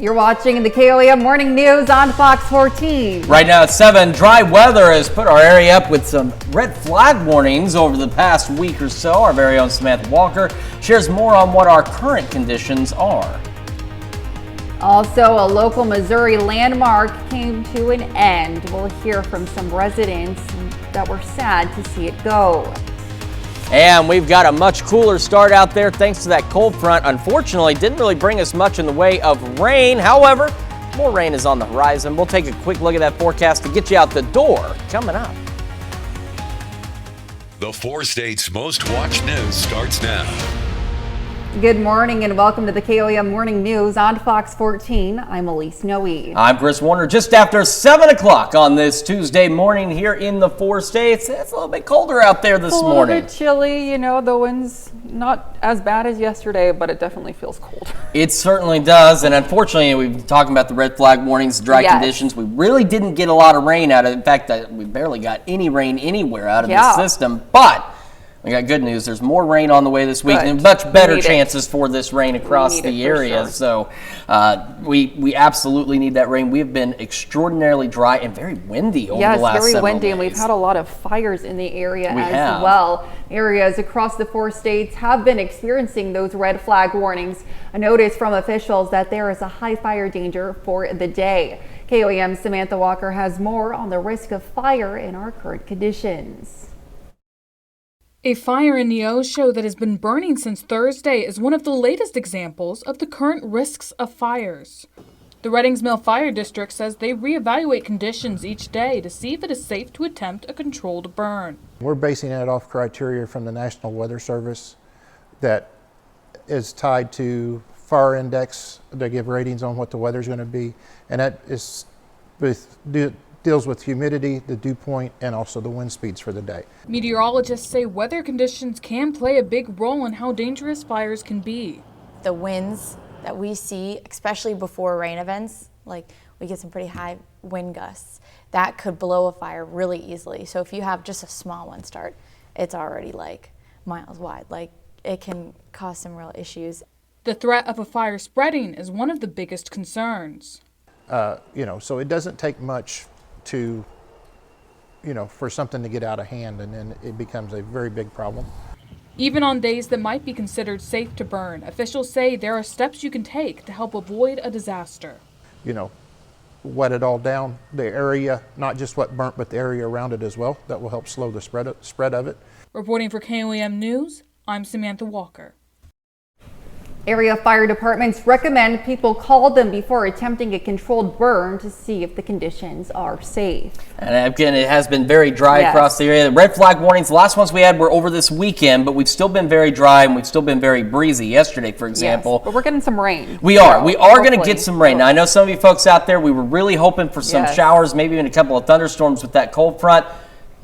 You're watching the KOAM Morning News on Fox 14. Right now at 7, dry weather has put our area up with some red flag warnings over the past week or so. Our very own Samantha Walker shares more on what our current conditions are. Also, a local Missouri landmark came to an end. We'll hear from some residents that were sad to see it go. And we've got a much cooler start out there thanks to that cold front. Unfortunately, didn't really bring us much in the way of rain. However, more rain is on the horizon. We'll take a quick look at that forecast to get you out the door coming up. The 4 states' most watched news starts now. Good morning and welcome to the KOAM Morning News on Fox 14. I'm Elise Noe. I'm Chris Warner. Just after 7 o'clock on this Tuesday morning here in the 4 states. It's a little bit colder out there this morning. A little bit chilly, the wind's not as bad as yesterday, but it definitely feels cold. It certainly does, and unfortunately, we've been talking about the red flag warnings, dry conditions. We really didn't get a lot of rain out of it. In fact, we barely got any rain anywhere out of this system, but we got good news. There's more rain on the way this week and much better chances for this rain across the area. Sure. So we absolutely need that rain. We've been extraordinarily dry and very windy over the last 7 days. Yes, very windy, and we've had a lot of fires in the area as well. Areas across the 4 states have been experiencing those red flag warnings. A notice from officials that there is a high fire danger for the day. KOAM's Samantha Walker has more on the risk of fire in our current conditions. A fire in Neosho that has been burning since Thursday is one of the latest examples of the current risks of fires. The Reddings Mill Fire District says they reevaluate conditions each day to see if it is safe to attempt a controlled burn. We're basing it off criteria from the National Weather Service that is tied to fire index. They give ratings on what the weather's going to be, and that is deals with humidity, the dew point, and also the wind speeds for the day. Meteorologists say weather conditions can play a big role in how dangerous fires can be. The winds that we see, especially before rain events, like we get some pretty high wind gusts, that could blow a fire really easily. So if you have just a small one start, it's already like miles wide. Like it can cause some real issues. The threat of a fire spreading is one of the biggest concerns. So it doesn't take much to, for something to get out of hand, and then it becomes a very big problem. Even on days that might be considered safe to burn, officials say there are steps you can take to help avoid a disaster. Wet it all down, the area, not just what burnt, but the area around it as well. That will help slow the spread of it. Reporting for KOAM News, I'm Samantha Walker. Area fire departments recommend people call them before attempting a controlled burn to see if the conditions are safe. And again, it has been very dry across the area. The red flag warnings, the last ones we had were over this weekend, but we've still been very dry and we've still been very breezy. Yesterday, for example. Yes, but we're getting some rain. We are going to get some rain. Now, I know some of you folks out there, we were really hoping for some showers, maybe even a couple of thunderstorms with that cold front.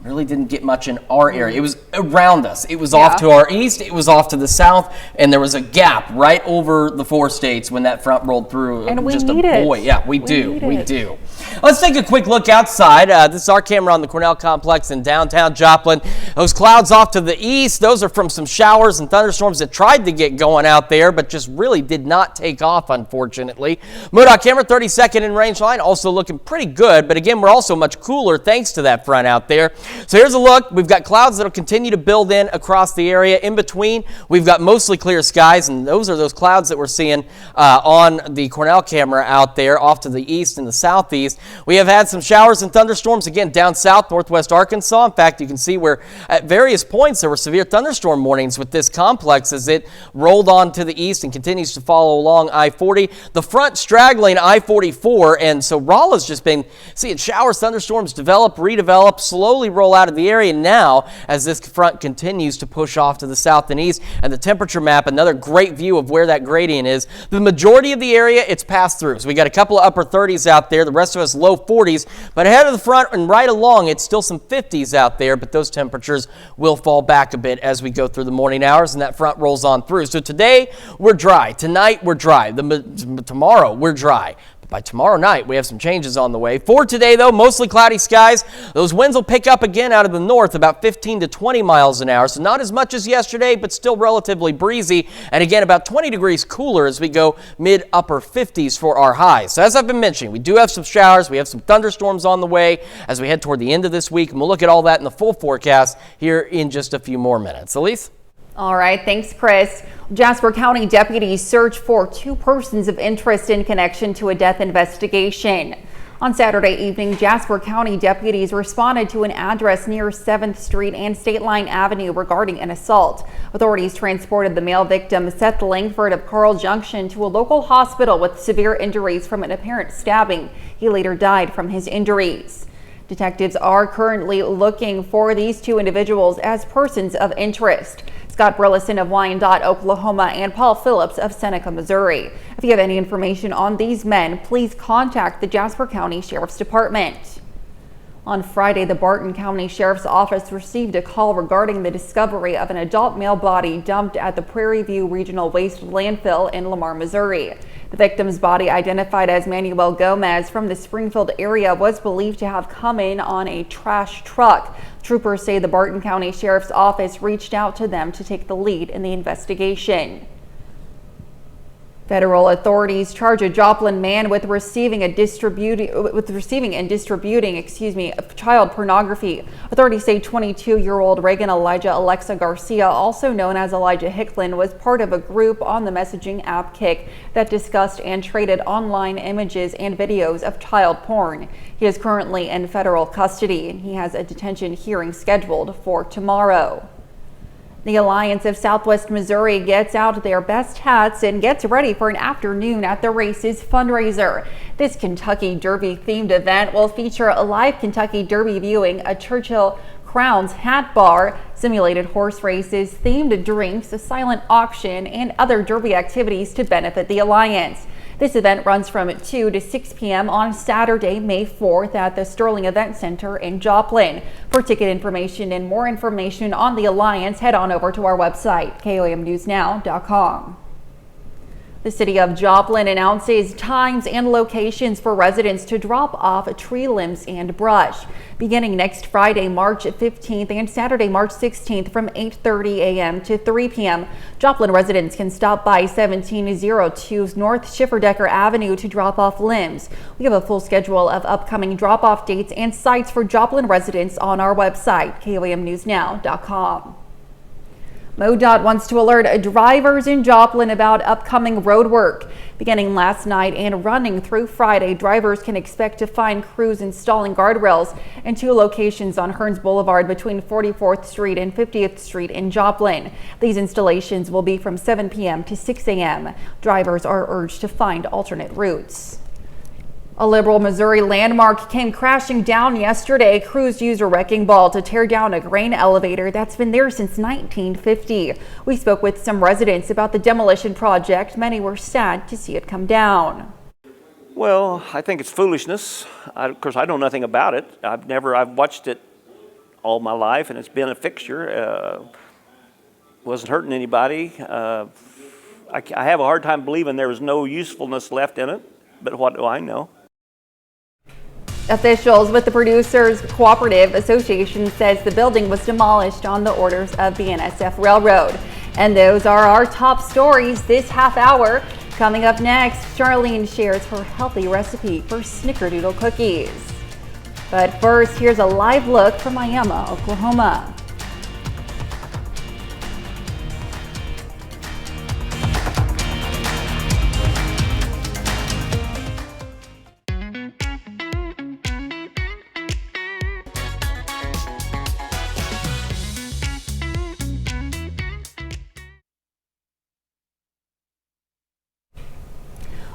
Really didn't get much in our area. It was around us. It was off to our east, it was off to the south, and there was a gap right over the 4 states when that front rolled through. And we need it. Yeah, we do. Let's take a quick look outside. This is our camera on the Cornell Complex in downtown Joplin. Those clouds off to the east, those are from some showers and thunderstorms that tried to get going out there, but just really did not take off, unfortunately. MoDOT camera 32nd in range line, also looking pretty good, but again, we're also much cooler thanks to that front out there. So here's a look. We've got clouds that will continue to build in across the area. In between, we've got mostly clear skies, and those are those clouds that we're seeing on the Cornell camera out there off to the east and the southeast. We have had some showers and thunderstorms, again, down south, northwest Arkansas. In fact, you can see where at various points there were severe thunderstorm warnings with this complex as it rolled on to the east and continues to follow along I-40. The front straggling I-44, and so Rolla's just been seeing showers, thunderstorms develop, redevelop, slowly roll out of the area now as this front continues to push off to the south and east. And the temperature map, another great view of where that gradient is. The majority of the area, it's passed through. So we got a couple of upper 30s out there. The rest of us low 40s. But ahead of the front and right along, it's still some 50s out there. But those temperatures will fall back a bit as we go through the morning hours and that front rolls on through. So today we're dry. Tonight we're dry. Tomorrow we're dry. By tomorrow night, we have some changes on the way. For today, though, mostly cloudy skies. Those winds will pick up again out of the north, about 15 to 20 miles an hour. So not as much as yesterday, but still relatively breezy. And again, about 20 degrees cooler as we go mid-upper 50s for our highs. So as I've been mentioning, we do have some showers. We have some thunderstorms on the way as we head toward the end of this week. And we'll look at all that in the full forecast here in just a few more minutes. Elise? All right, thanks, Chris. Jasper County deputies search for 2 persons of interest in connection to a death investigation. On Saturday evening, Jasper County deputies responded to an address near 7th Street and State Line Avenue regarding an assault. Authorities transported the male victim, Seth Langford of Carl Junction, to a local hospital with severe injuries from an apparent stabbing. He later died from his injuries. Detectives are currently looking for these 2 individuals as persons of interest. Scott Burleson of Wyandotte, Oklahoma, and Paul Phillips of Seneca, Missouri. If you have any information on these men, please contact the Jasper County Sheriff's Department. On Friday, the Barton County Sheriff's Office received a call regarding the discovery of an adult male body dumped at the Prairie View Regional Waste Landfill in Lamar, Missouri. The victim's body, identified as Manuel Gomez from the Springfield area, was believed to have come in on a trash truck. Troopers say the Barton County Sheriff's Office reached out to them to take the lead in the investigation. Federal authorities charge a Joplin man with receiving and distributing child pornography. Authorities say 22-year-old Reagan Elijah Alexa Garcia, also known as Elijah Hicklin, was part of a group on the messaging app Kik that discussed and traded online images and videos of child porn. He is currently in federal custody, and he has a detention hearing scheduled for tomorrow. The Alliance of Southwest Missouri gets out their best hats and gets ready for an afternoon at the races fundraiser. This Kentucky Derby themed event will feature a live Kentucky Derby viewing, a Churchill Crowns hat bar, simulated horse races, themed drinks, a silent auction, and other Derby activities to benefit the Alliance. This event runs from 2 to 6 p.m. on Saturday, May 4th at the Sterling Event Center in Joplin. For ticket information and more information on the Alliance, head on over to our website, KOAMNewsNow.com. The city of Joplin announces times and locations for residents to drop off tree limbs and brush. Beginning next Friday, March 15th and Saturday, March 16th from 8:30 a.m. to 3 p.m. Joplin residents can stop by 1702 North Schifferdecker Avenue to drop off limbs. We have a full schedule of upcoming drop-off dates and sites for Joplin residents on our website, KOAMNewsNow.com. MoDOT wants to alert drivers in Joplin about upcoming road work. Beginning last night and running through Friday, drivers can expect to find crews installing guardrails in 2 locations on Hearns Boulevard between 44th Street and 50th Street in Joplin. These installations will be from 7 p.m. to 6 a.m. Drivers are urged to find alternate routes. A Liberal Missouri landmark came crashing down yesterday. Crews used a wrecking ball to tear down a grain elevator that's been there since 1950. We spoke with some residents about the demolition project. Many were sad to see it come down. Well, I think it's foolishness. Of course, I know nothing about it. I've watched it all my life, and it's been a fixture. Wasn't hurting anybody. I have a hard time believing there was no usefulness left in it, but what do I know? Officials with the Producers Cooperative Association says the building was demolished on the orders of the NSF Railroad. And those are our top stories this half hour. Coming up next, Charlene shares her healthy recipe for snickerdoodle cookies. But first, here's a live look from Miami, Oklahoma.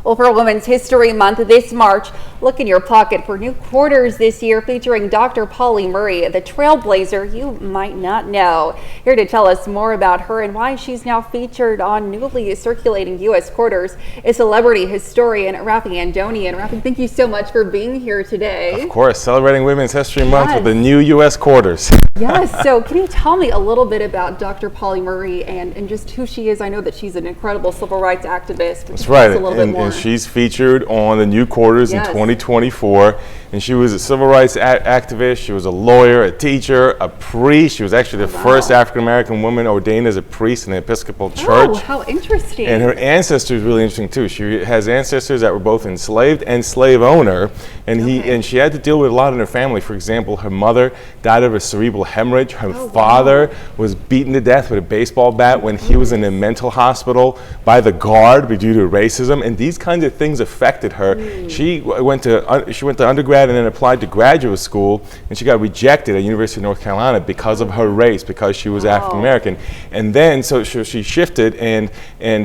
Well, for Women's History Month this March, look in your pocket for new quarters this year featuring Dr. Polly Murray, the trailblazer you might not know. Here to tell us more about her and why she's now featured on newly circulating U.S. quarters is celebrity historian Rafi Andonian. Rafi, thank you so much for being here today. Of course, celebrating Women's History Month with the new U.S. quarters. Yes, so can you tell me a little bit about Dr. Polly Murray and just who she is? I know that she's an incredible civil rights activist. That's right, A little bit more. And she's featured on the new quarters in 2024. And she was a civil rights activist. She was a lawyer, a teacher, a priest. She was actually the first African-American woman ordained as a priest in the Episcopal Church. Oh, how interesting. And her ancestry is really interesting too. She has ancestors that were both enslaved and slave owner. And she had to deal with a lot in her family. For example, her mother died of a cerebral hemorrhage. Her father was beaten to death with a baseball bat when he was in a mental hospital by the guard due to racism. And these kinds of things affected her. She went to undergrad and then applied to graduate school, and she got rejected at University of North Carolina because of her race, because she was African American. And then so she shifted and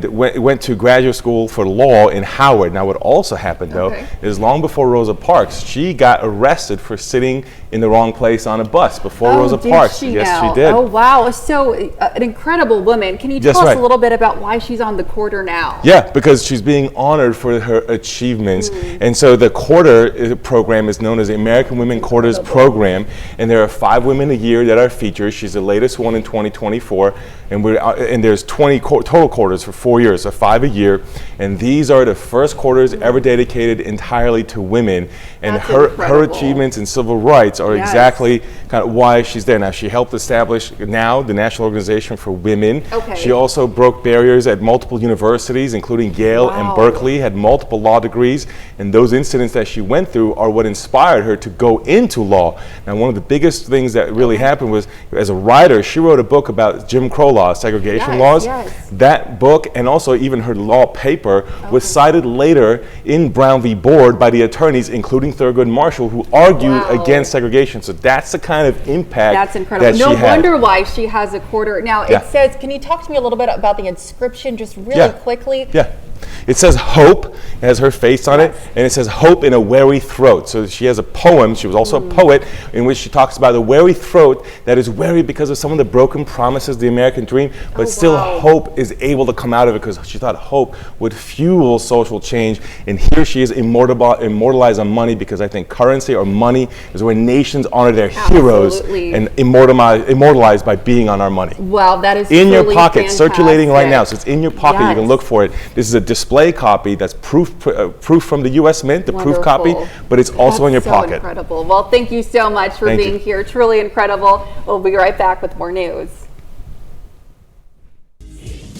went to graduate school for law in Howard. Now what also happened though is long before Rosa Parks, she got arrested for sitting in the wrong place on a bus before Rosa Parks. Yes, she did. Oh wow, so an incredible woman. Can you tell us a little bit about why she's on the quarter now? Yeah, because she's being honored for her achievements. And so the quarter program is known as the American Women Quarters Program, and there are 5 women a year that are featured. She's the latest one in 2024, and there's 20 total quarters for 4 years, so 5 a year. And these are the first quarters ever dedicated entirely to women. And her achievements in civil rights are exactly kind of why she's there. Now, she helped establish the National Organization for Women. She also broke barriers at multiple universities, including Yale and Berkeley, had multiple law degrees, and those incidents that she went through are what inspired her to go into law. Now, one of the biggest things that really happened was, as a writer, she wrote a book about Jim Crow laws, segregation laws. That book, and also even her law paper, was cited later in Brown v. Board by the attorneys, including Thurgood Marshall, who argued against segregation. So that's the kind of impact that's incredible. That no she had. wonder why she has a quarter. Now, it says, can you talk to me a little bit about the inscription just really quickly? It says hope, it has her face on it, and it says hope in a weary throat. So she has a poem, she was also a poet, in which she talks about the weary throat that is weary because of some of the broken promises of the American dream, but still hope is able to come out of it because she thought hope would fuel social change. And here she is immortalized on money, because I think currency or money is where nations honor their heroes, and immortalized by being on our money. Wow, that is in your pocket, circulating right now. So it's in your pocket, you can look for it. This is a display copy that's proof from the U.S. Mint, the proof copy, but it's also in your pocket. Incredible. Well, thank you so much for being here. Truly incredible. We'll be right back with more news.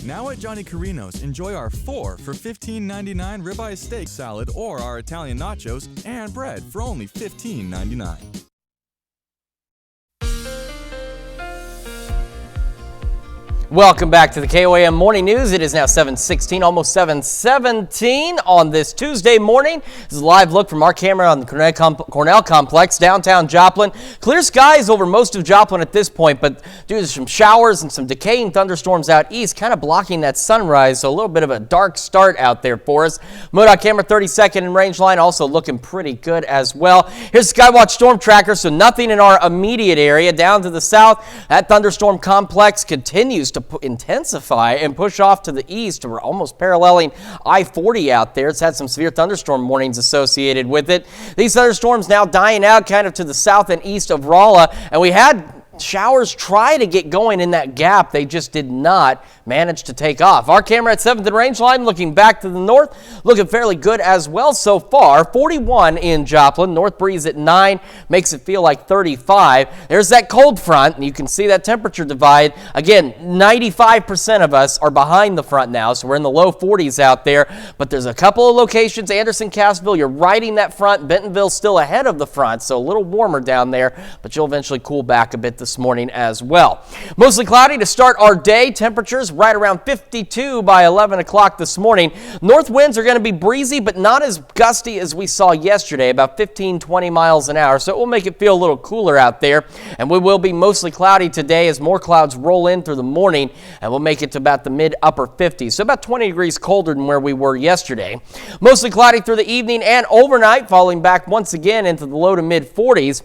Now at Johnny Carino's, enjoy our 4 for $15.99 ribeye steak salad or our Italian nachos and bread for only $15.99. Welcome back to the KOAM Morning News. It is now 7:16, almost 7:17 on this Tuesday morning. This is a live look from our camera on the Cornell Complex, downtown Joplin. Clear skies over most of Joplin at this point, but due to some showers and some decaying thunderstorms out east, kind of blocking that sunrise, so a little bit of a dark start out there for us. MoDOT camera 32nd and range line also looking pretty good as well. Here's the Skywatch Storm Tracker, so nothing in our immediate area. Down to the south, that thunderstorm complex continues to intensify and push off to the east. We're almost paralleling I-40 out there. It's had some severe thunderstorm warnings associated with it. These thunderstorms now dying out kind of to the south and east of Rolla, and we had showers try to get going in that gap. They just did not manage to take off. Our camera at 7th and range line looking back to the north, looking fairly good as well so far. 41 in Joplin. North breeze at 9 makes it feel like 35. There's that cold front, and you can see that temperature divide. Again, 95% of us are behind the front now, so we're in the low 40s out there. But there's a couple of locations, Anderson, Cassville, you're riding that front. Bentonville still ahead of the front, so a little warmer down there, but you'll eventually cool back a bit this morning as well. Mostly cloudy to start our day. Temperatures right around 52 by 11 o'clock this morning. North winds are going to be breezy, but not as gusty as we saw yesterday, about 15-20 miles an hour. So it will make it feel a little cooler out there. And we will be mostly cloudy today as more clouds roll in through the morning, and we'll make it to about the mid-upper 50s. So about 20 degrees colder than where we were yesterday. Mostly cloudy through the evening and overnight, falling back once again into the low to mid 40s.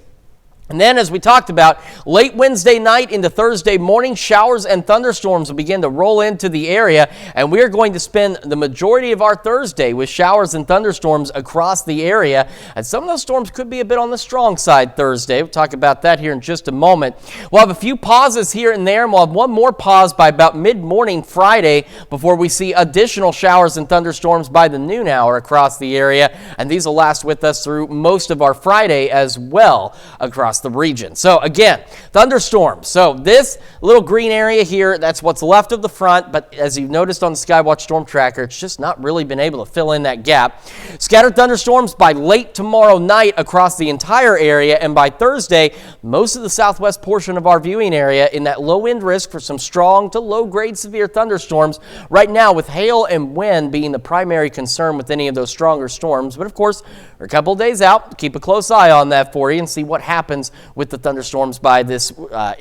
And then, as we talked about, late Wednesday night into Thursday morning, showers and thunderstorms will begin to roll into the area, and we are going to spend the majority of our Thursday with showers and thunderstorms across the area, and some of those storms could be a bit on the strong side Thursday. We'll talk about that here in just a moment. We'll have a few pauses here and there, and we'll have one more pause by about mid-morning Friday before we see additional showers and thunderstorms by the noon hour across the area, and these will last with us through most of our Friday as well across the region. So again, thunderstorms. So this little green area here, that's what's left of the front, but as you've noticed on the Skywatch Storm Tracker, it's just not really been able to fill in that gap. Scattered thunderstorms by late tomorrow night across the entire area, and by Thursday, most of the southwest portion of our viewing area in that low end risk for some strong to low grade severe thunderstorms right now, with hail and wind being the primary concern with any of those stronger storms. But of course, we're a couple of days out. Keep a close eye on that for you and see what happens with the thunderstorms by the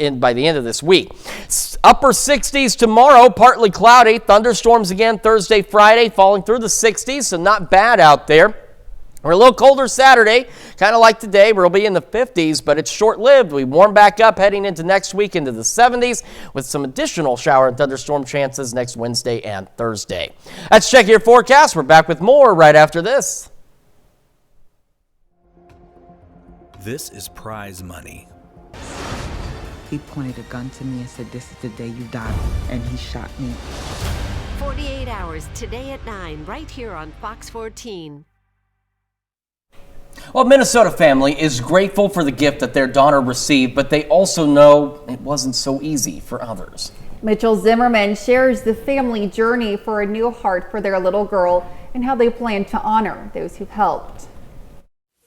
end of this week. Upper 60s tomorrow, partly cloudy. Thunderstorms again Thursday, Friday, falling through the 60s, so not bad out there. We're a little colder Saturday, kind of like today. We'll be in the 50s, but it's short-lived. We warm back up heading into next week into the 70s with some additional shower and thunderstorm chances next Wednesday and Thursday. Let's check your forecast. We're back with more right after this. This is prize money. He pointed a gun to me and said, "This is the day you die," and he shot me. 48 hours today at 9, right here on Fox 14. Well, a Minnesota family is grateful for the gift that their daughter received, but they also know it wasn't so easy for others. Mitchell Zimmerman shares the family journey for a new heart for their little girl and how they plan to honor those who've helped.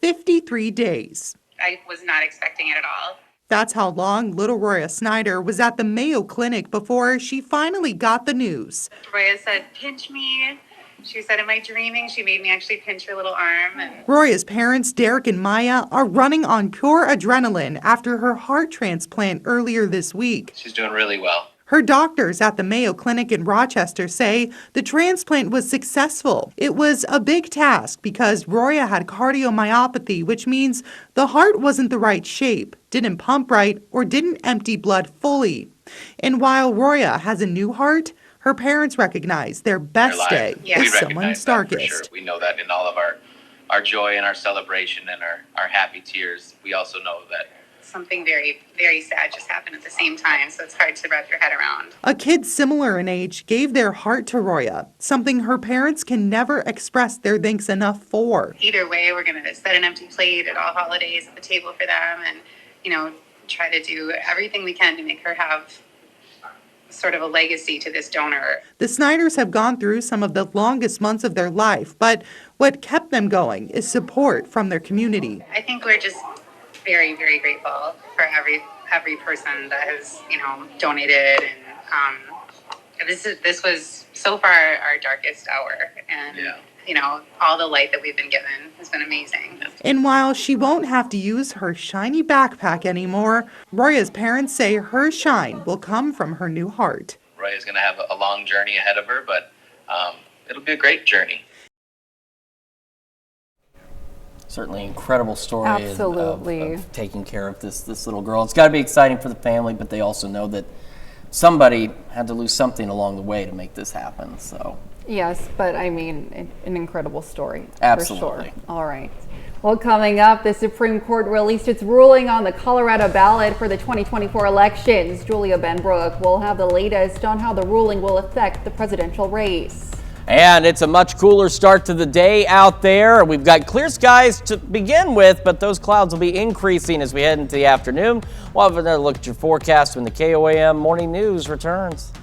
53 days. I was not expecting it at all. That's how long little Roya Snyder was at the Mayo Clinic before she finally got the news. Roya said, "Pinch me." She said, "Am I dreaming?" She made me actually pinch her little arm. Roya's parents, Derek and Maya, are running on pure adrenaline after her heart transplant earlier this week. She's doing really well. Her doctors at the Mayo Clinic in Rochester say the transplant was successful. It was a big task because Roya had cardiomyopathy, which means the heart wasn't the right shape, didn't pump right, or didn't empty blood fully. And while Roya has a new heart, her parents recognize their best day is someone's darkest. For sure. We know that in all of our joy and our celebration and our happy tears, we also know that something very, very sad just happened at the same time, so it's hard to wrap your head around. A kid similar in age gave their heart to Roya, something her parents can never express their thanks enough for. Either way, we're going to set an empty plate at all holidays at the table for them and, try to do everything we can to make her have sort of a legacy to this donor. The Snyders have gone through some of the longest months of their life, but what kept them going is support from their community. I think we're just very, very grateful for every person that has, donated, and this was so far our darkest hour, and all the light that we've been given has been amazing. And while she won't have to use her shiny backpack anymore, Roya's parents say her shine will come from her new heart. Roya's going to have a long journey ahead of her, but it'll be a great journey. Certainly incredible story. Absolutely. Of taking care of this little girl. It's got to be exciting for the family, but they also know that somebody had to lose something along the way to make this happen. So yes, but I mean, an incredible story. Absolutely. For sure. All right. Well, coming up, the Supreme Court released its ruling on the Colorado ballot for the 2024 elections. Julia Benbrook will have the latest on how the ruling will affect the presidential race. And it's a much cooler start to the day out there. We've got clear skies to begin with, but those clouds will be increasing as we head into the afternoon. We'll have another look at your forecast when the KOAM Morning News returns.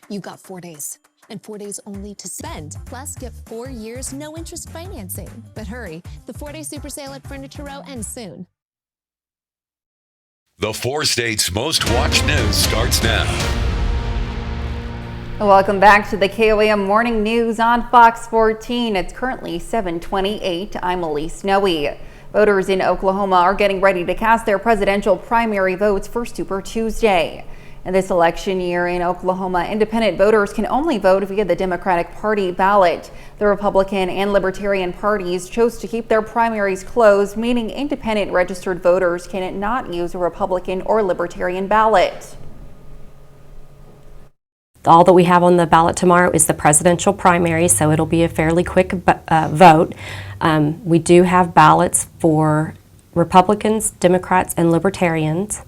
You've got 4 days, and 4 days only to spend. Plus, get 4 years no interest financing. But hurry, the 4-day super sale at Furniture Row ends soon. The 4 states' most watched news starts now. Welcome back to the KOAM Morning News on Fox 14. It's currently 7:28. I'm Elise Noe. Voters in Oklahoma are getting ready to cast their presidential primary votes for Super Tuesday. In this election year in Oklahoma, independent voters can only vote via the Democratic Party ballot. The Republican and Libertarian parties chose to keep their primaries closed, meaning independent registered voters cannot use a Republican or Libertarian ballot. All that we have on the ballot tomorrow is the presidential primary, so it'll be a fairly quick vote. We do have ballots for Republicans, Democrats, and Libertarians.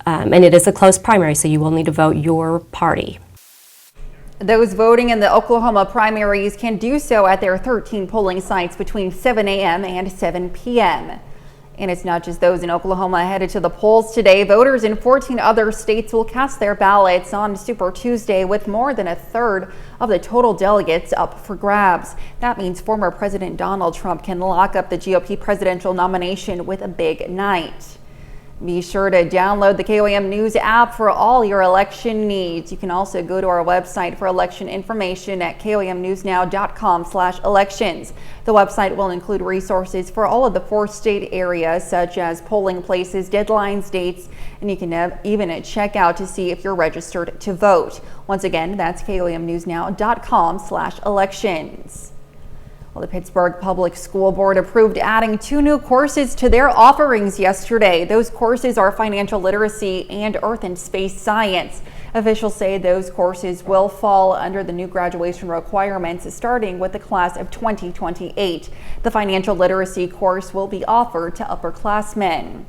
And it is a closed primary, so you will need to vote your party. Those voting in the Oklahoma primaries can do so at their 13 polling sites between 7 a.m. and 7 p.m. And it's not just those in Oklahoma headed to the polls today. Voters in 14 other states will cast their ballots on Super Tuesday, with more than a third of the total delegates up for grabs. That means former President Donald Trump can lock up the GOP presidential nomination with a big night. Be sure to download the KOAM News app for all your election needs. You can also go to our website for election information at koamnewsnow.com/elections. The website will include resources for all of the 4 state areas, such as polling places, deadlines, dates, and you can even check out to see if you're registered to vote. Once again, that's koamnewsnow.com/elections. Well, the Pittsburgh Public School Board approved adding 2 new courses to their offerings yesterday. Those courses are financial literacy and earth and space science. Officials say those courses will fall under the new graduation requirements starting with the class of 2028. The financial literacy course will be offered to upperclassmen.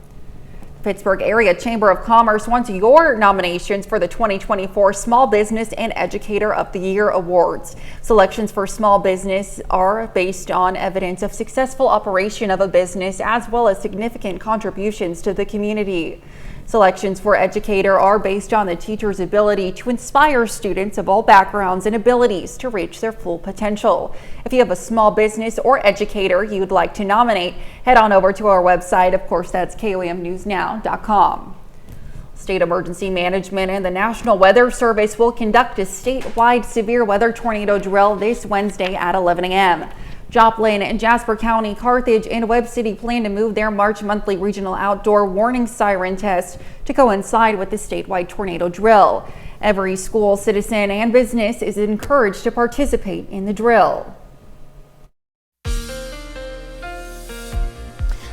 Pittsburgh Area Chamber of Commerce wants your nominations for the 2024 Small Business and Educator of the Year Awards. Selections for small business are based on evidence of successful operation of a business as well as significant contributions to the community. Selections for educator are based on the teacher's ability to inspire students of all backgrounds and abilities to reach their full potential. If you have a small business or educator you'd like to nominate, head on over to our website. Of course, that's koamnewsnow.com. State Emergency Management and the National Weather Service will conduct a statewide severe weather tornado drill this Wednesday at 11 a.m. Joplin and Jasper County, Carthage, and Webb City plan to move their March monthly regional outdoor warning siren test to coincide with the statewide tornado drill. Every school, citizen, and business is encouraged to participate in the drill.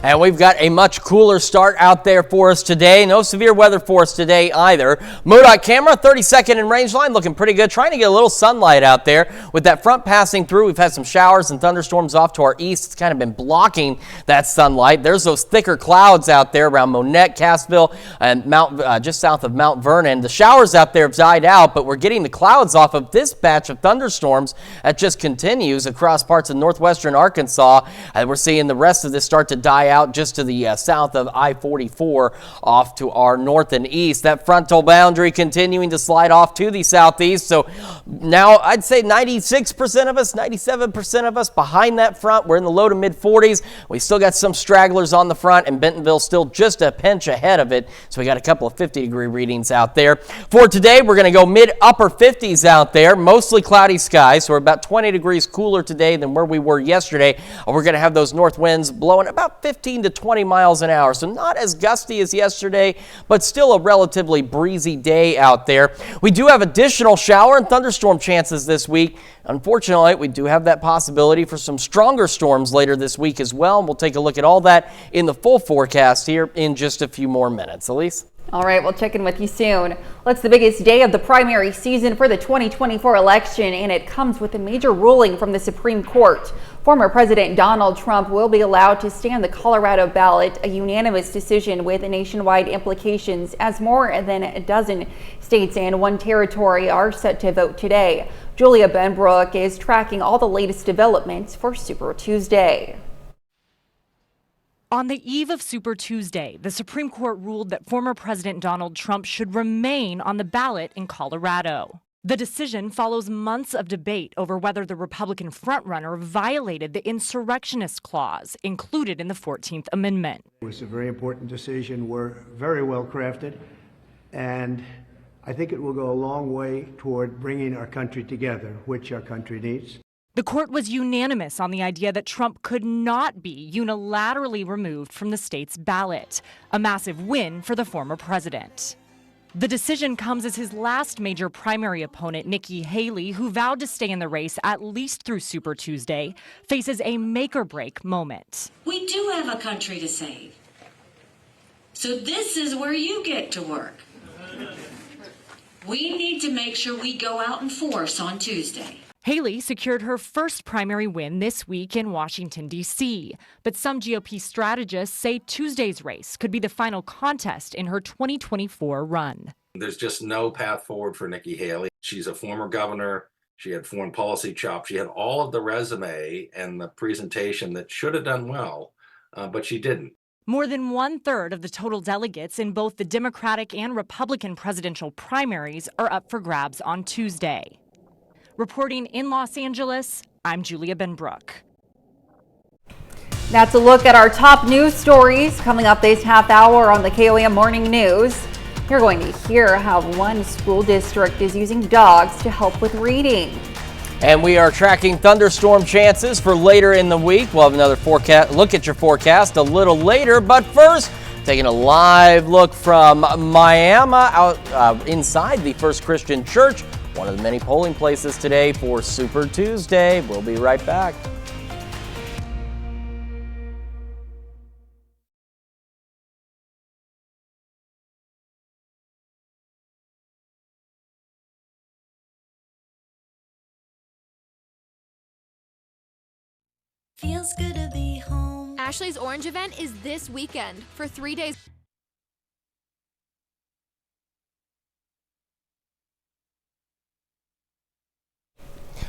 And we've got a much cooler start out there for us today. No severe weather for us today either. MoDOT camera, 32nd in range line, looking pretty good. Trying to get a little sunlight out there. With that front passing through, we've had some showers and thunderstorms off to our east. It's kind of been blocking that sunlight. There's those thicker clouds out there around Monette, Cassville, and just south of Mount Vernon. The showers out there have died out, but we're getting the clouds off of this batch of thunderstorms that just continues across parts of northwestern Arkansas. And we're seeing the rest of this start to die out just to the south of I-44 off to our north and east. That frontal boundary continuing to slide off to the southeast. So now I'd say 96% of us, 97% of us behind that front. We're in the low to mid 40s. We still got some stragglers on the front, and Bentonville still just a pinch ahead of it. So we got a couple of 50-degree readings out there. For today, we're going to go mid-upper 50s out there. Mostly cloudy skies. So we're about 20 degrees cooler today than where we were yesterday. We're going to have those north winds blowing about 15 to 20 miles an hour. So not as gusty as yesterday, but still a relatively breezy day out there. We do have additional shower and thunderstorm chances this week. Unfortunately, we do have that possibility for some stronger storms later this week as well. And we'll take a look at all that in the full forecast here in just a few more minutes. Elise? All right, we'll check in with you soon. Well, it's the biggest day of the primary season for the 2024 election, and it comes with a major ruling from the Supreme Court. Former President Donald Trump will be allowed to stay on the Colorado ballot, a unanimous decision with nationwide implications, as more than a dozen states and 1 territory are set to vote today. Julia Benbrook is tracking all the latest developments for Super Tuesday. On the eve of Super Tuesday, the Supreme Court ruled that former President Donald Trump should remain on the ballot in Colorado. The decision follows months of debate over whether the Republican frontrunner violated the insurrectionist clause included in the 14th Amendment. It was a very important decision. We're very well crafted, and I think it will go a long way toward bringing our country together, which our country needs. The court was unanimous on the idea that Trump could not be unilaterally removed from the state's ballot, a massive win for the former president. The decision comes as his last major primary opponent, Nikki Haley, who vowed to stay in the race at least through Super Tuesday, faces a make-or-break moment. We do have a country to save. So this is where you get to work. We need to make sure we go out in force on Tuesday. Haley secured her first primary win this week in Washington, D.C., but some GOP strategists say Tuesday's race could be the final contest in her 2024 run. There's just no path forward for Nikki Haley. She's a former governor. She had foreign policy chops. She had all of the resume and the presentation that should have done well, but she didn't. More than 1/3 of the total delegates in both the Democratic and Republican presidential primaries are up for grabs on Tuesday. Reporting in Los Angeles, I'm Julia Benbrook. That's a look at our top news stories coming up this half hour on the KOAM Morning News. You're going to hear how one school district is using dogs to help with reading. And we are tracking thunderstorm chances for later in the week. We'll have another look at your forecast a little later. But first, taking a live look from Miami out inside the First Christian Church, one of the many polling places today for Super Tuesday. We'll be right back. Feels good to be home. Ashley's Orange event is this weekend for 3 days.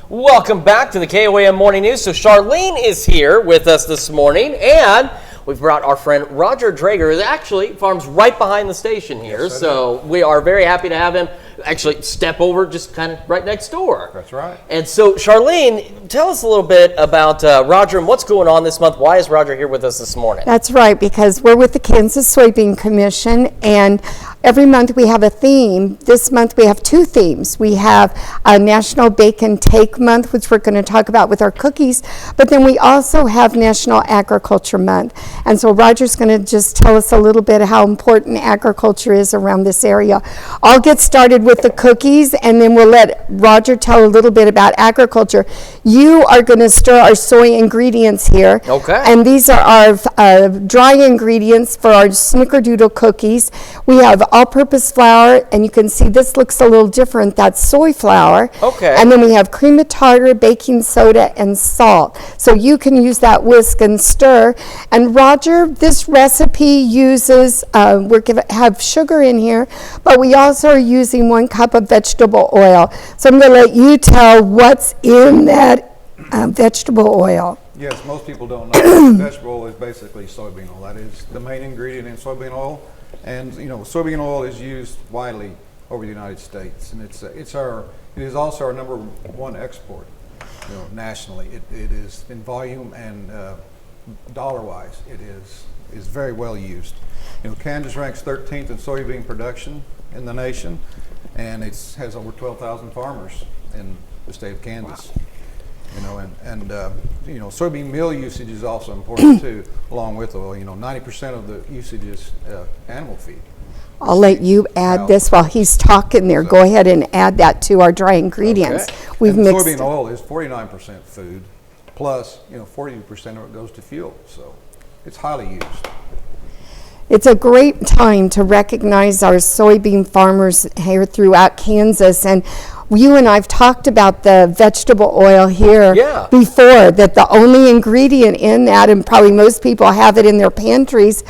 Welcome back to the KOAM Morning News. So Charlene is here with us this morning, and we've brought our friend Roger Drager, who actually farms right behind the station here. Yes, so we are very happy to have him actually step over just kind of right next door. That's right. And so Charlene, tell us a little bit about Roger and what's going on this month. Why is Roger here with us this morning? That's right, because we're with the Kansas Soybean Commission, and every month we have a theme. This month we have two themes. We have a National Bake and Take Month, which we're going to talk about with our cookies, but then we also have National Agriculture Month. And so Roger's going to just tell us a little bit how important agriculture is around this area. I'll get started with the cookies, and then we'll let Roger tell a little bit about agriculture. You are going to stir our soy ingredients here. Okay. And these are our dry ingredients for our snickerdoodle cookies. We have all-purpose flour, and you can see this looks a little different. That's soy flour. Okay. And then we have cream of tartar, baking soda, and salt. So you can use that whisk and stir. And Roger, this recipe uses, have sugar in here, but we also are using 1 cup of vegetable oil. So I'm going to let you tell what's in that vegetable oil. Yes, most people don't know. Vegetable oil is basically soybean oil. That is the main ingredient in soybean oil. And you know, soybean oil is used widely over the United States, and it is also our #1 export, nationally. It is in volume and dollar-wise, it is very well used. Kansas ranks 13th in soybean production in the nation, and it has over 12,000 farmers in the state of Kansas. Wow. Soybean meal usage is also important too, along with oil. 90% of the usage is animal feed. I'll let you add this while he's talking there. Go ahead and add that to our dry ingredients. Okay. We've and mixed. Soybean oil is 49% food, plus 40% of it goes to fuel. So it's highly used. It's a great time to recognize our soybean farmers here throughout Kansas. And you and I've talked about the vegetable oil here before, that the only ingredient in that, and probably most people have it in their pantries,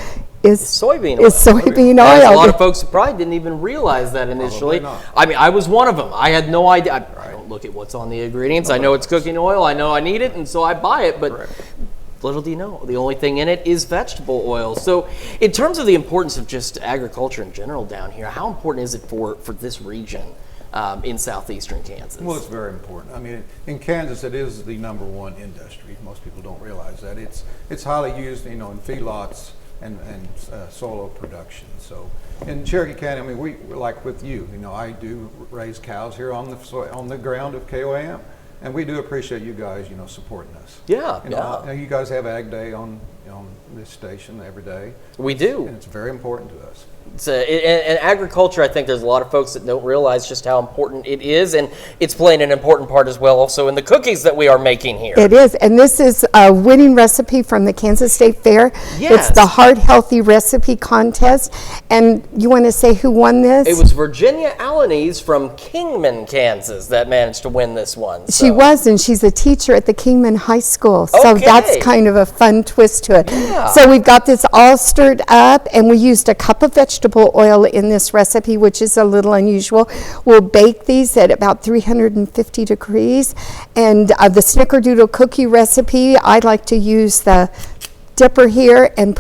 is soybean oil. A lot of folks probably didn't even realize that initially. I mean, I was one of them. I had no idea. I don't look at what's on the ingredients. I know it's cooking oil. I know I need it, and so I buy it. But little do you know, the only thing in it is vegetable oil. So in terms of the importance of just agriculture in general down here, how important is it for this region in southeastern Kansas? Well, it's very important. I mean, in Kansas, it is the #1 industry. Most people don't realize that. It's highly used, in feedlots and soil production. So in Cherokee County, I mean, we like with you, I do raise cows here on the ground of KOAM. And we do appreciate you guys, supporting us. Yeah, You guys have Ag Day on this station every day. We do. And it's very important to us. In agriculture, I think there's a lot of folks that don't realize just how important it is, and it's playing an important part as well also in the cookies that we are making here. It is, and this is a winning recipe from the Kansas State Fair. Yes. It's the Heart Healthy Recipe Contest, and you want to say who won this? It was Virginia Alaniz from Kingman, Kansas that managed to win this one. So. She was, and she's a teacher at the Kingman High School, so Okay. that's kind of a fun twist to it. Yeah. So we've got this all stirred up, and we used a cup of vegetable oil in this recipe, which is a little unusual. We'll bake these at about 350 degrees, and the snickerdoodle cookie recipe, I like to use the dipper here and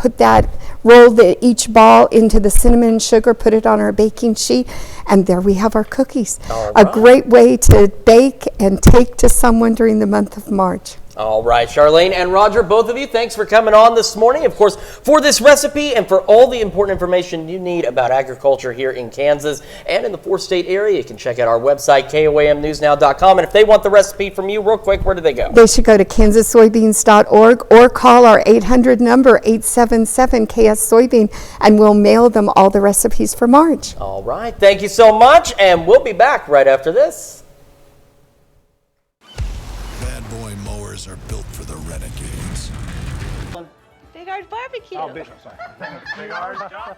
roll each ball into the cinnamon and sugar, put it on our baking sheet, and there we have our cookies. A great way to bake and take to someone during the month of March. All right, Charlene and Roger, both of you, thanks for coming on this morning. Of course, for this recipe and for all the important information you need about agriculture here in Kansas and in the 4-state area, you can check out our website, KOAMnewsnow.com. And if they want the recipe from you, real quick, where do they go? They should go to kansassoybeans.org or call our 800 number, 877-KS-SOYBEAN, and we'll mail them all the recipes for March. All right, thank you so much, and we'll be back right after this. Are built for the renegades. Big R's Barbecue. Oh, Big R's, sorry. Big R's, John.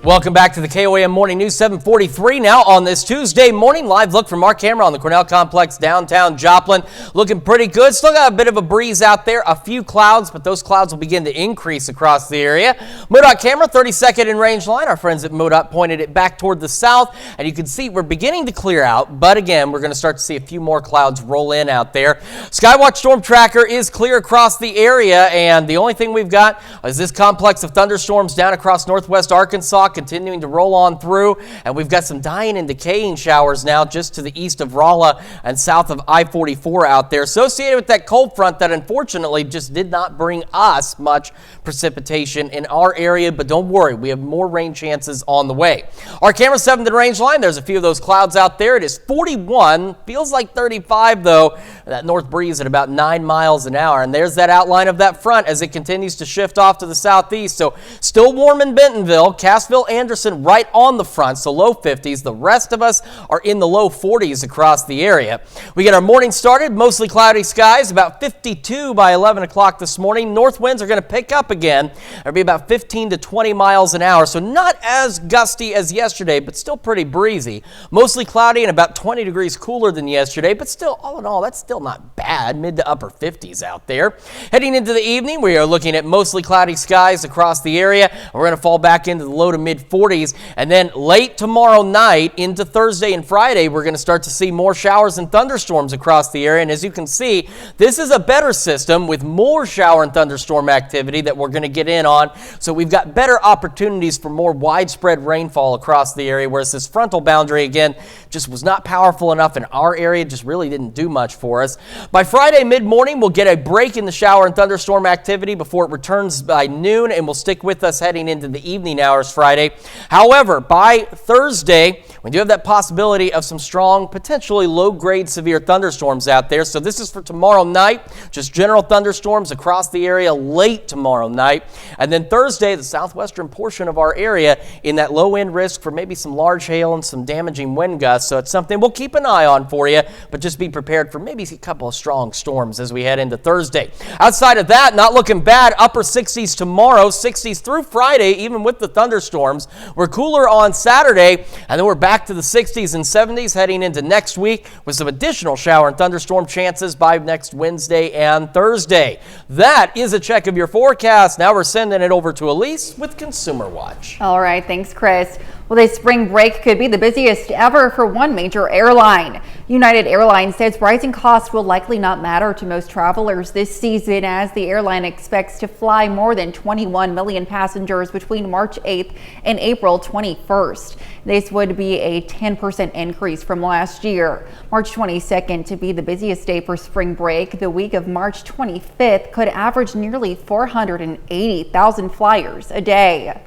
Welcome back to the KOAM Morning News, 7:43 now on this Tuesday morning. Live look from our camera on the Cornell Complex, downtown Joplin. Looking pretty good. Still got a bit of a breeze out there, a few clouds, but those clouds will begin to increase across the area. MoDOT camera, 32nd in range line. Our friends at MoDOT pointed it back toward the south, and you can see we're beginning to clear out, but again, we're going to start to see a few more clouds roll in out there. Skywatch Storm Tracker is clear across the area, and the only thing we've got is this complex of thunderstorms down across northwest Arkansas, continuing to roll on through, and we've got some dying and decaying showers now just to the east of Rolla and south of I-44 out there, associated with that cold front that unfortunately just did not bring us much precipitation in our area, but don't worry, we have more rain chances on the way. Our camera 7th in range line, there's a few of those clouds out there. It is 41, feels like 35 though. That north breeze at about 9 miles an hour, and there's that outline of that front as it continues to shift off to the southeast. So still warm in Bentonville, Cassville, Anderson right on the front, so low 50s. The rest of us are in the low 40s across the area. We get our morning started, mostly cloudy skies, about 52 by 11 o'clock this morning. North winds are going to pick up again. It'll be about 15 to 20 miles an hour, so not as gusty as yesterday, but still pretty breezy. Mostly cloudy and about 20 degrees cooler than yesterday, but still, all in all, that's still not bad. Mid to upper 50s out there. Heading into the evening, we are looking at mostly cloudy skies across the area. We're going to fall back into the low to mid 40s, and then late tomorrow night into Thursday and Friday, we're going to start to see more showers and thunderstorms across the area. And as you can see, this is a better system with more shower and thunderstorm activity that we're going to get in on. So we've got better opportunities for more widespread rainfall across the area, whereas this frontal boundary, again, just was not powerful enough in our area, just really didn't do much for us. By Friday mid-morning, we'll get a break in the shower and thunderstorm activity before it returns by noon and will stick with us heading into the evening hours Friday. However, by Thursday, we do have that possibility of some strong, potentially low-grade severe thunderstorms out there. So this is for tomorrow night, just general thunderstorms across the area late tomorrow night. And then Thursday, the southwestern portion of our area in that low-end risk for maybe some large hail and some damaging wind gusts. So it's something we'll keep an eye on for you, but just be prepared for maybe a couple of strong storms as we head into Thursday. Outside of that, not looking bad. Upper 60s tomorrow, 60s through Friday, even with the thunderstorms. We're cooler on Saturday, and then we're back to the 60s and 70s heading into next week with some additional shower and thunderstorm chances by next Wednesday and Thursday. That is a check of your forecast. Now we're sending it over to Elise with Consumer Watch. All right, thanks, Chris. Well, this spring break could be the busiest ever for one major airline. United Airlines says rising costs will likely not matter to most travelers this season, as the airline expects to fly more than 21 million passengers between March 8th and April 21st. This would be a 10% increase from last year. March 22nd to be the busiest day for spring break. The week of March 25th could average nearly 480,000 flyers a day.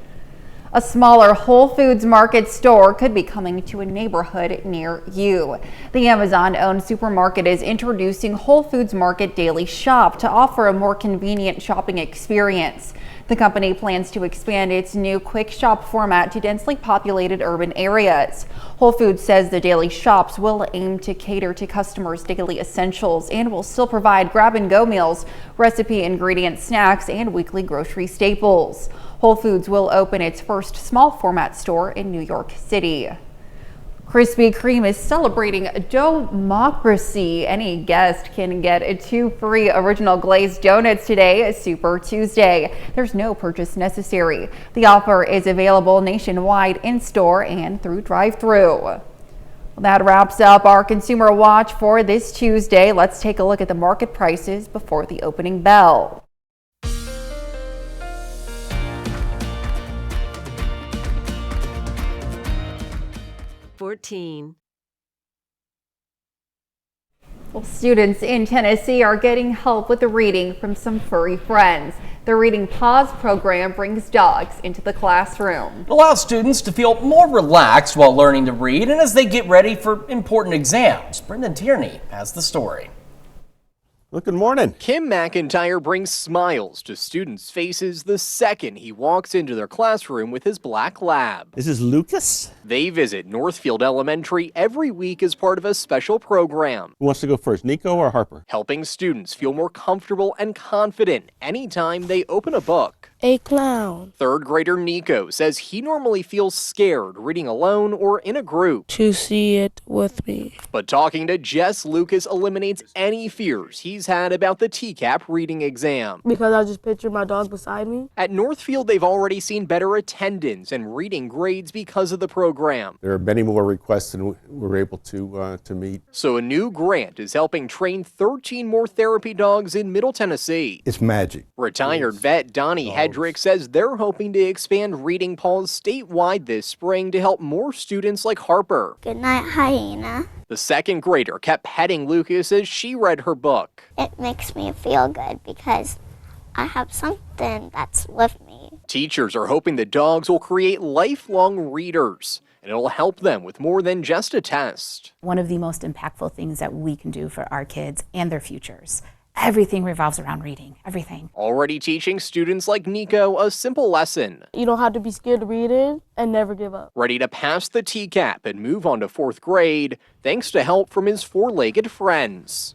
A smaller Whole Foods Market store could be coming to a neighborhood near you. The Amazon-owned supermarket is introducing Whole Foods Market Daily Shop to offer a more convenient shopping experience. The company plans to expand its new quick shop format to densely populated urban areas. Whole Foods says the daily shops will aim to cater to customers' daily essentials and will still provide grab-and-go meals, recipe ingredients, snacks, and weekly grocery staples. Whole Foods will open its first small format store in New York City. Krispy Kreme is celebrating Dough-mocracy. Any guest can get 2 free original glazed donuts today, Super Tuesday. There's no purchase necessary. The offer is available nationwide in-store and through drive-thru. Well, that wraps up our Consumer Watch for this Tuesday. Let's take a look at the market prices before the opening bell. 14. Well, students in Tennessee are getting help with the reading from some furry friends. The Reading Pause program brings dogs into the classroom. It allows students to feel more relaxed while learning to read and as they get ready for important exams. Brendan Tierney has the story. Well, good morning. Kim McIntyre brings smiles to students' faces the second he walks into their classroom with his black lab. This is Lucas. They visit Northfield Elementary every week as part of a special program. Who wants to go first, Nico or Harper? Helping students feel more comfortable and confident anytime they open a book. A clown. Third grader Nico says he normally feels scared reading alone or in a group. To see it with me. But talking to Jess Lucas eliminates any fears he's had about the TCAP reading exam. Because I just pictured my dog beside me. At Northfield, they've already seen better attendance and reading grades because of the program. There are many more requests than we're able to meet. So a new grant is helping train 13 more therapy dogs in Middle Tennessee. It's magic. Retired vet Donnie Hedrick says they're hoping to expand Reading Pause statewide this spring to help more students like Harper. Good night, hyena. The second grader kept petting Lucas as she read her book. It makes me feel good because I have something that's with me. Teachers are hoping the dogs will create lifelong readers, and it'll help them with more than just a test. One of the most impactful things that we can do for our kids and their futures. Everything revolves around reading, everything. Already teaching students like Nico a simple lesson. You don't have to be scared to read it and never give up. Ready to pass the TCAP and move on to 4th grade, thanks to help from his four-legged friends.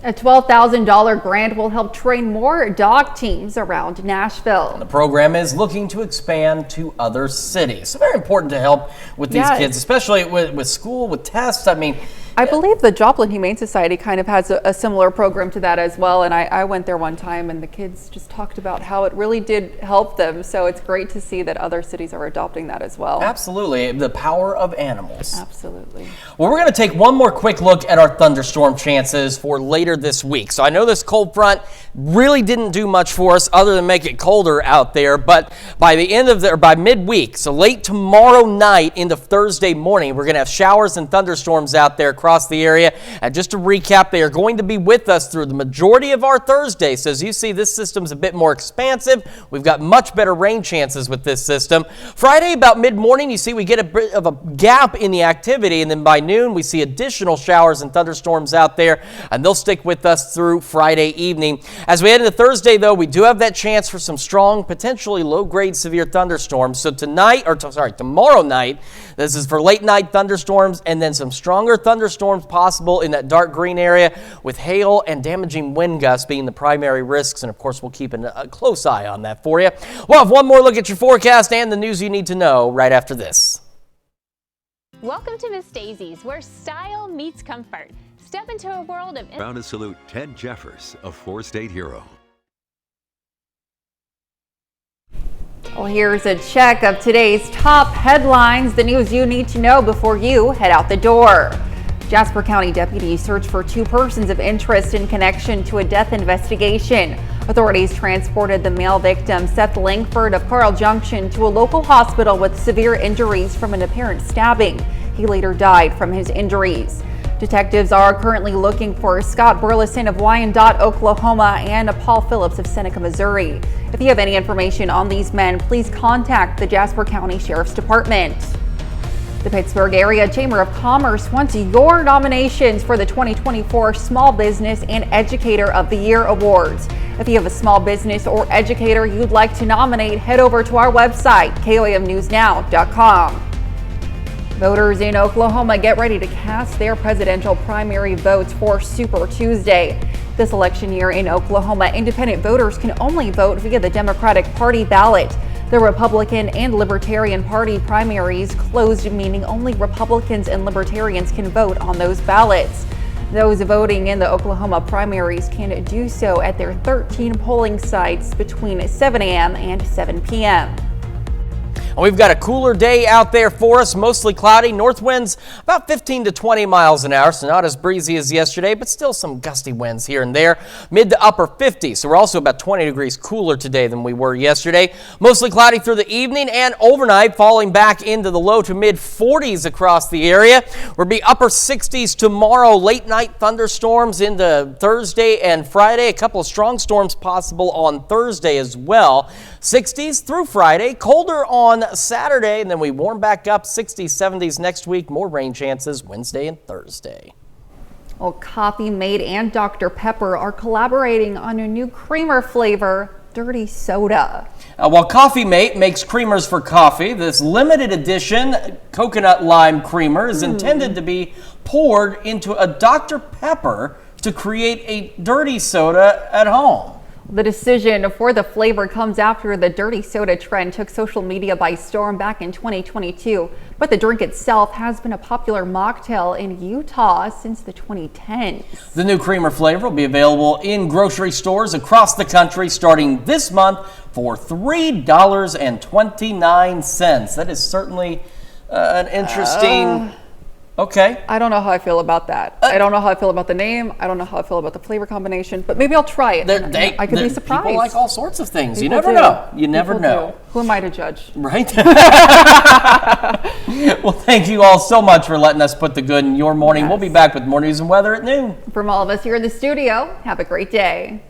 A $12,000 grant will help train more dog teams around Nashville. The program is looking to expand to other cities. So very important to help with these kids, especially with school, with tests. I mean, I believe the Joplin Humane Society kind of has a similar program to that as well. And I went there one time and the kids just talked about how it really did help them. So it's great to see that other cities are adopting that as well. Absolutely. The power of animals. Absolutely. Well, we're going to take one more quick look at our thunderstorm chances for later this week. So I know this cold front really didn't do much for us other than make it colder out there. But by the end of by midweek, so late tomorrow night into Thursday morning, we're going to have showers and thunderstorms out there across the area. And just to recap, they are going to be with us through the majority of our Thursday. So as you see, this system's a bit more expansive. We've got much better rain chances with this system. Friday, about mid-morning, you see we get a bit of a gap in the activity. And then by noon, we see additional showers and thunderstorms out there. And they'll stick with us through Friday evening. As we head into Thursday, though, we do have that chance for some strong, potentially low-grade severe thunderstorms. So tomorrow night, this is for late night thunderstorms and then some stronger thunderstorms possible in that dark green area with hail and damaging wind gusts being the primary risks. And of course, we'll keep a close eye on that for you. We'll have one more look at your forecast and the news you need to know right after this. Welcome to Miss Daisy's, where style meets comfort. Step into a world of... Proud to salute Ted Jeffers, a four-state hero. Well, here's a check of today's top headlines, the news you need to know before you head out the door. Jasper County deputies search for 2 persons of interest in connection to a death investigation. Authorities transported the male victim, Seth Langford of Carl Junction, to a local hospital with severe injuries from an apparent stabbing. He later died from his injuries. Detectives are currently looking for Scott Burleson of Wyandotte, Oklahoma, and Paul Phillips of Seneca, Missouri. If you have any information on these men, please contact the Jasper County Sheriff's Department. The Pittsburgh Area Chamber of Commerce wants your nominations for the 2024 Small Business and Educator of the Year Awards. If you have a small business or educator you'd like to nominate, head over to our website, koamnewsnow.com. Voters in Oklahoma get ready to cast their presidential primary votes for Super Tuesday. This election year in Oklahoma, independent voters can only vote via the Democratic Party ballot. The Republican and Libertarian Party primaries closed, meaning only Republicans and Libertarians can vote on those ballots. Those voting in the Oklahoma primaries can do so at their 13 polling sites between 7 a.m. and 7 p.m. We've got a cooler day out there for us, mostly cloudy. North winds about 15 to 20 miles an hour, so not as breezy as yesterday, but still some gusty winds here and there. Mid to upper 50s, so we're also about 20 degrees cooler today than we were yesterday. Mostly cloudy through the evening and overnight, falling back into the low to mid 40s across the area. We'll be upper 60s tomorrow. Late night thunderstorms into Thursday and Friday. A couple of strong storms possible on Thursday as well. 60s through Friday, colder on Saturday, and then we warm back up 60s, 70s next week. More rain chances Wednesday and Thursday. Well, Coffee Mate and Dr. Pepper are collaborating on a new creamer flavor, Dirty Soda. While Coffee Mate makes creamers for coffee, this limited edition coconut lime creamer is intended to be poured into a Dr. Pepper to create a dirty soda at home. The decision for the flavor comes after the dirty soda trend took social media by storm back in 2022. But the drink itself has been a popular mocktail in Utah since the 2010s. The new creamer flavor will be available in grocery stores across the country starting this month for $3.29. That is certainly an interesting... Okay. I don't know how I feel about that. I don't know how I feel about the name. I don't know how I feel about the flavor combination, but maybe I'll try it. I could be surprised. People like all sorts of things. You never know. You never know. Who am I to judge? Right? Well, thank you all so much for letting us put the good in your morning. We'll be back with more news and weather at noon. From all of us here in the studio, have a great day.